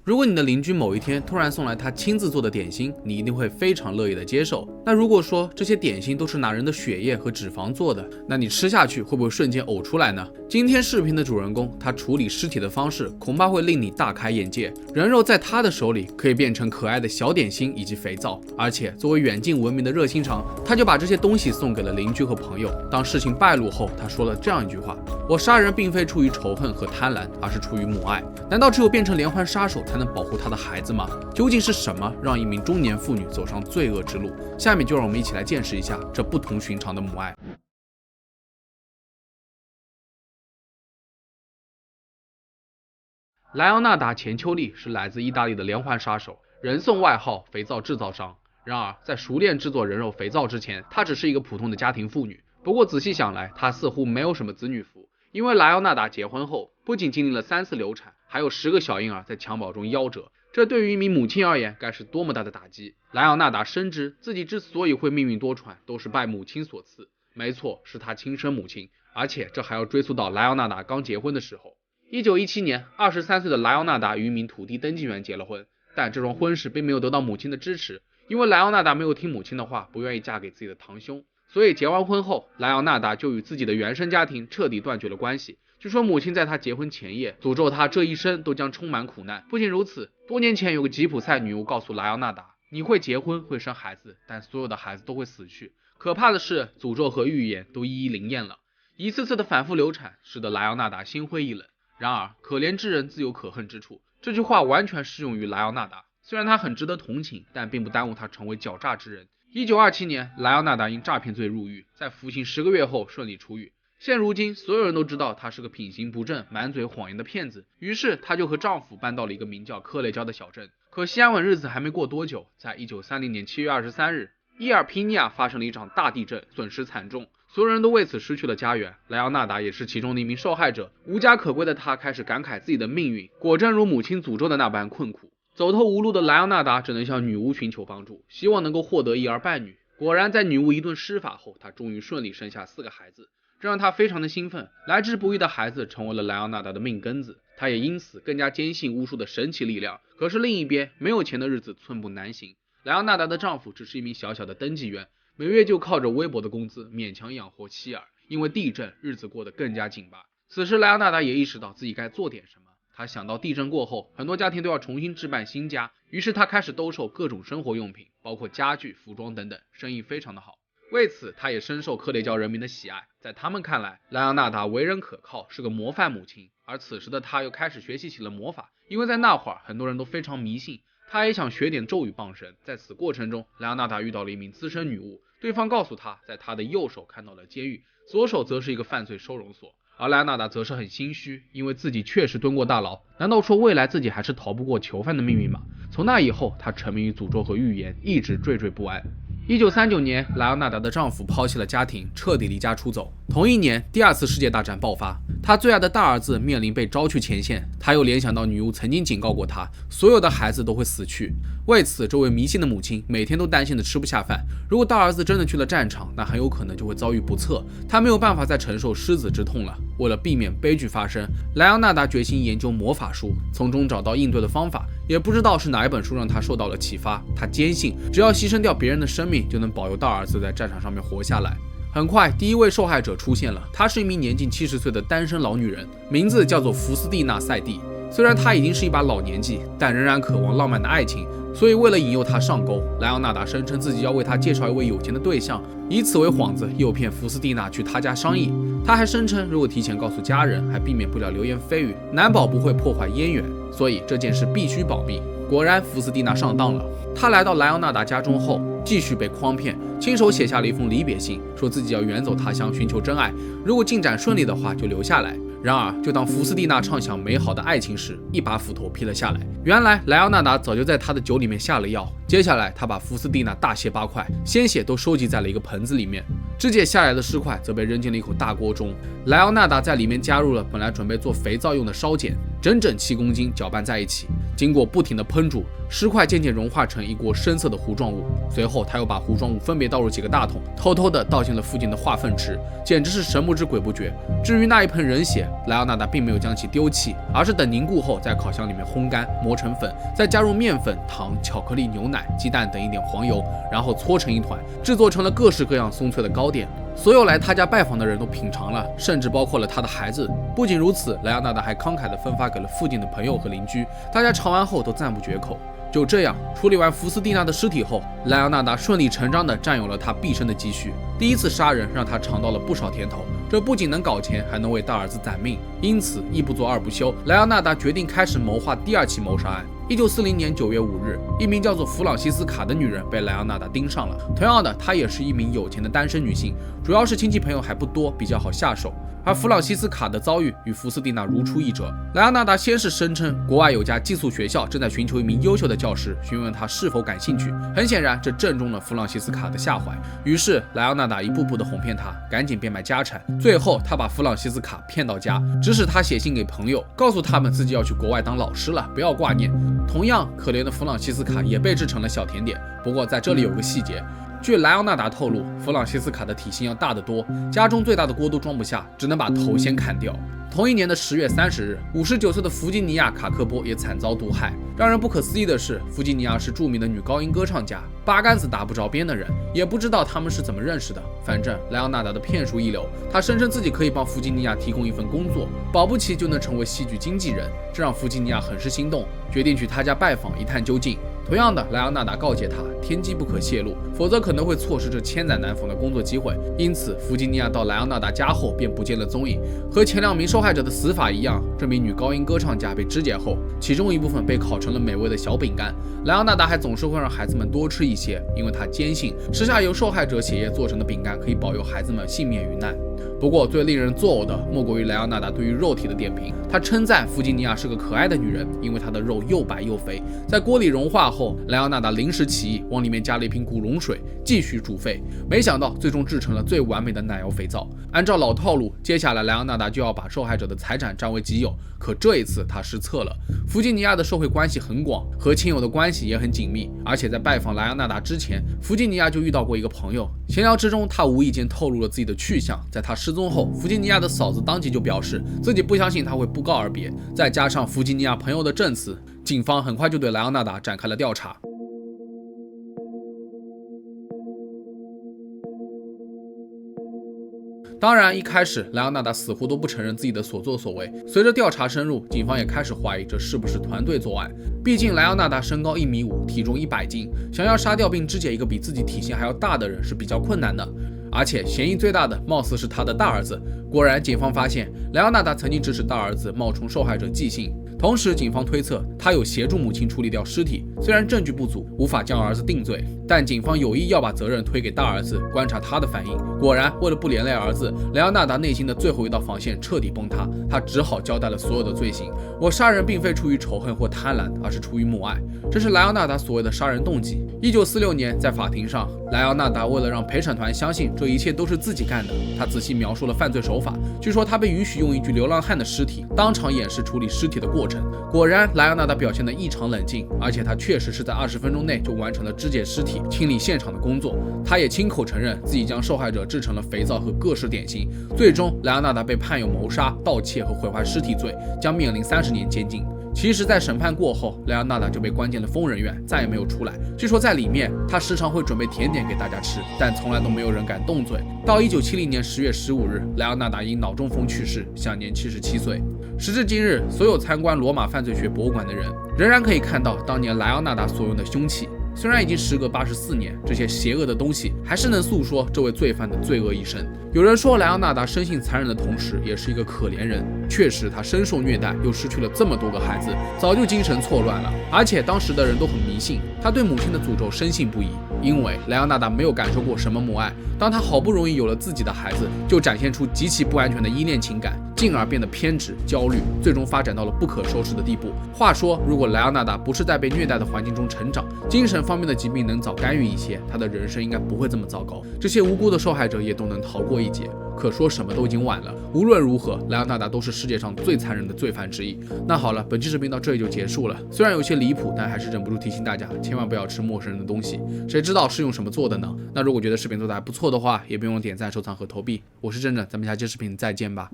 如果你的邻居某一天突然送来他亲自做的点心，你一定会非常乐意的接受。那如果说这些点心都是拿人的血液和脂肪做的，那你吃下去会不会瞬间呕出来呢？今天视频的主人公，他处理尸体的方式恐怕会令你大开眼界。人肉在他的手里可以变成可爱的小点心以及肥皂，而且作为远近闻名的热心肠，他就把这些东西送给了邻居和朋友。当事情败露后，他说了这样一句话：我杀人并非出于仇恨和贪婪，而是出于母爱。难道只有变成连环杀手才能保护他的孩子吗？究竟是什么让一名中年妇女走上罪恶之路？下面就让我们一起来见识一下这不同寻常的母爱。莱昂纳达·钱丘利是来自意大利的连环杀手，人送外号肥皂制造商。然而，在熟练制作人肉肥皂之前，她只是一个普通的家庭妇女。不过仔细想来，她似乎没有什么子女福，因为莱昂纳达结婚后，不仅经历了3次流产，还有10个小婴儿在襁褓中夭折。这对于一名母亲而言，该是多么大的打击！莱昂纳达深知自己之所以会命运多舛，都是拜母亲所赐。没错，是她亲生母亲，而且这还要追溯到莱昂纳达刚结婚的时候。1917年，23岁的莱昂纳达与一名土地登记员结了婚，但这桩婚事并没有得到母亲的支持，因为莱昂纳达没有听母亲的话，不愿意嫁给自己的堂兄。所以结完婚后，莱昂纳达就与自己的原生家庭彻底断绝了关系。据说母亲在他结婚前夜诅咒他这一生都将充满苦难。不仅如此，多年前有个吉普赛女巫告诉莱昂纳达，你会结婚会生孩子，但所有的孩子都会死去。可怕的是，诅咒和预言都一一灵验了。一次次的反复流产使得莱昂纳达心灰意冷。然而可怜之人自有可恨之处，这句话完全适用于莱昂纳达。虽然他很值得同情，但并不耽误他成为狡诈之人。1927年，莱昂纳达因诈骗罪入狱，在服刑10个月后顺利出狱。现如今，所有人都知道他是个品行不正、满嘴谎言的骗子，于是他就和丈夫搬到了一个名叫科雷焦的小镇。可惜安稳日子还没过多久，在1930年7月23日，伊尔皮尼亚发生了一场大地震，损失惨重，所有人都为此失去了家园。莱昂纳达也是其中的一名受害者。无家可归的他开始感慨自己的命运，果真如母亲诅咒的那般困苦。走投无路的莱昂纳达只能向女巫寻求帮助，希望能够获得一儿半女。果然在女巫一顿施法后，他终于顺利生下4个孩子，这让他非常的兴奋。来之不易的孩子成为了莱昂纳达的命根子，他也因此更加坚信巫术的神奇力量。可是另一边，没有钱的日子寸步难行。莱昂纳达的丈夫只是一名小小的登记员，每月就靠着微薄的工资勉强养活妻儿。因为地震，日子过得更加紧巴。此时莱昂纳达也意识到自己该做点什么。他想到地震过后，很多家庭都要重新置办新家，于是他开始兜售各种生活用品，包括家具、服装等等，生意非常的好。为此，他也深受科雷焦人民的喜爱。在他们看来，莱昂纳达为人可靠，是个模范母亲。而此时的他又开始学习起了魔法，因为在那会儿很多人都非常迷信，他也想学点咒语傍身。在此过程中，莱昂纳达遇到了一名资深女巫，对方告诉他，在他的右手看到了监狱，左手则是一个犯罪收容所。而莱昂纳达则是很心虚，因为自己确实蹲过大牢，难道说未来自己还是逃不过囚犯的命运吗？从那以后，他沉迷于诅咒和预言，一直惴惴不安。1939年，莱昂纳达的丈夫抛弃了家庭，彻底离家出走。同一年，第2次世界大战爆发，他最爱的大儿子面临被招去前线。他又联想到女巫曾经警告过他，所有的孩子都会死去。为此，这位迷信的母亲每天都担心的吃不下饭。如果大儿子真的去了战场，那很有可能就会遭遇不测，他没有办法再承受失子之痛了。为了避免悲剧发生，莱昂纳达决心研究魔法书，从中找到应对的方法。也不知道是哪一本书让他受到了启发，他坚信只要牺牲掉别人的生命，就能保佑大儿子在战场上面活下来。很快，第一位受害者出现了，她是一名年近70岁的单身老女人，名字叫做福斯蒂娜·塞蒂。虽然她已经是一把老年纪，但仍然渴望浪漫的爱情，所以为了引诱她上钩，莱昂纳达声称自己要为她介绍一位有钱的对象，以此为幌子诱骗福斯蒂娜去他家商议。他还声称，如果提前告诉家人，还避免不了流言蜚语，难保不会破坏姻缘，所以这件事必须保密。果然，福斯蒂娜上当了。她来到莱昂纳达家中后，继续被诓骗，亲手写下了一封离别信，说自己要远走他乡寻求真爱，如果进展顺利的话就留下来。然而，就当福斯蒂娜畅想美好的爱情时，一把斧头劈了下来。原来，莱昂纳达早就在他的酒里面下了药。接下来，他把福斯蒂娜大卸8块，鲜血都收集在了一个盆子里面。肢解下来的尸块则被扔进了一口大锅中。莱昂纳达在里面加入了本来准备做肥皂用的烧碱，整整7公斤搅拌在一起，经过不停的烹煮，尸块渐渐融化成一锅深色的糊状物。随后他又把糊状物分别倒入几个大桶，偷偷的倒进了附近的化粪池，简直是神不知鬼不觉。至于那一盆人血，莱昂纳达并没有将其丢弃，而是等凝固后在烤箱里面烘干，磨成粉，再加入面粉、糖、巧克力、牛奶、鸡蛋等一点黄油，然后搓成一团，制作成了各式各样松脆的糕点。所有来他家拜访的人都品尝了，甚至包括了他的孩子。不仅如此，莱昂纳达还慷慨地分发给了附近的朋友和邻居，大家尝完后都赞不绝口。就这样，处理完福斯蒂娜的尸体后，莱昂纳达顺理成章地占有了他毕生的积蓄。第一次杀人让他尝到了不少甜头，这不仅能搞钱，还能为大儿子攒命。因此，一不做二不休，莱昂纳达决定开始谋划第2起谋杀案。1940年9月5日，一名叫做弗朗西斯卡的女人被莱昂纳达盯上了。同样的，她也是一名有钱的单身女性，主要是亲戚朋友还不多，比较好下手。而弗朗西斯卡的遭遇与福斯蒂娜如出一辙。莱昂纳达先是声称国外有家寄宿学校正在寻求一名优秀的教师，询问他是否感兴趣。很显然，这正中了弗朗西斯卡的下怀。于是莱昂纳达一步步的哄骗他，赶紧变卖家产。最后，他把弗朗西斯卡骗到家，指使他写信给朋友，告诉他们自己要去国外当老师了，不要挂念。同样可怜的弗朗西斯卡也被制成了小甜点。不过在这里有个细节。据莱昂纳达透露，弗朗西斯卡的体型要大得多，家中最大的锅都装不下，只能把头先砍掉。同一年的10月30日，59岁的弗吉尼亚·卡科波也惨遭毒害。让人不可思议的是，弗吉尼亚是著名的女高音歌唱家，八竿子打不着边的人，也不知道他们是怎么认识的。反正莱昂纳达的骗术一流，他声称自己可以帮弗吉尼亚提供一份工作，保不齐就能成为戏剧经纪人，这让弗吉尼亚很是心动，决定去他家拜访一探究竟。同样的，莱昂纳达告诫他，天机不可泄露，否则可能会错失这千载难逢的工作机会。因此，弗吉尼亚到莱昂纳达家后便不见了踪影。和前2名受害者的死法一样，这名女高音歌唱家被肢解后，其中一部分被烤成了美味的小饼干。莱昂纳达还总是会让孩子们多吃一些，因为他坚信吃下由受害者血液做成的饼干可以保佑孩子们幸免于难。不过最令人作呕的莫过于莱昂纳达对于肉体的点评，他称赞弗吉尼亚是个可爱的女人，因为她的肉又白又肥。在锅里融化后，莱昂纳达临时起意，往里面加了一瓶古龙水，继续煮沸。没想到最终制成了最完美的奶油肥皂。按照老套路，接下来莱昂纳达就要把受害者的财产占为己有，可这一次他失策了。弗吉尼亚的社会关系很广，和亲友的关系也很紧密，而且在拜访莱昂纳达之前，弗吉尼亚就遇到过一个朋友。闲聊之中，他无意间透露了自己的去向。在他失踪后，弗吉尼亚的嫂子当即就表示自己不相信他会不告而别。再加上弗吉尼亚朋友的证词，警方很快就对莱昂纳达展开了调查。当然，一开始莱昂纳达死活都不承认自己的所作所为。随着调查深入，警方也开始怀疑这是不是团队作案。毕竟莱昂纳达身高1.5米，体重100斤，想要杀掉并肢解一个比自己体型还要大的人是比较困难的。而且嫌疑最大的貌似是他的大儿子。果然，警方发现莱昂纳达曾经指使大儿子冒充受害者寄信。同时，警方推测他有协助母亲处理掉尸体。虽然证据不足，无法将儿子定罪，但警方有意要把责任推给大儿子，观察他的反应。果然，为了不连累儿子，莱昂纳达内心的最后一道防线彻底崩塌，他只好交代了所有的罪行。我杀人并非出于仇恨或贪婪，而是出于母爱。这是莱昂纳达所谓的杀人动机。1946年，在法庭上，莱昂纳达为了让陪审团相信这一切都是自己干的，他仔细描述了犯罪手法。据说他被允许用一具流浪汉的尸体当场演示处理尸体的过程。果然，莱昂纳达表现得异常冷静，而且他确实是在20分钟内就完成了肢解尸体、清理现场的工作。他也亲口承认自己将受害者制成了肥皂和各式点心。最终，莱昂纳达被判有谋杀、盗窃和毁坏尸体罪，将面临30年监禁。其实，在审判过后，莱昂纳达就被关进了疯人院，再也没有出来。据说在里面，他时常会准备甜点给大家吃，但从来都没有人敢动嘴。到1970年10月15日，莱昂纳达因脑中风去世，享年77岁。时至今日，所有参观罗马犯罪学博物馆的人，仍然可以看到当年莱昂纳达所用的凶器。虽然已经时隔84年，这些邪恶的东西还是能诉说这位罪犯的罪恶一生。有人说，莱昂纳达生性残忍的同时，也是一个可怜人。确实，他深受虐待，又失去了这么多个孩子，早就精神错乱了。而且当时的人都很迷信，他对母亲的诅咒深信不疑。因为莱昂纳达没有感受过什么母爱，当他好不容易有了自己的孩子，就展现出极其不安全的依恋情感，进而变得偏执、焦虑，最终发展到了不可收拾的地步。话说，如果莱昂纳达不是在被虐待的环境中成长，精神方面的疾病能早干预一些，他的人生应该不会这么糟糕，这些无辜的受害者也都能逃过一劫。可说什么都已经晚了。无论如何，莱昂纳多都是世界上最残忍的罪犯之一。那好了，本期视频到这里就结束了。虽然有些离谱，但还是忍不住提醒大家，千万不要吃陌生人的东西，谁知道是用什么做的呢？那如果觉得视频做的还不错的话，也别忘了点赞、收藏和投币。我是真真，咱们下期视频再见吧。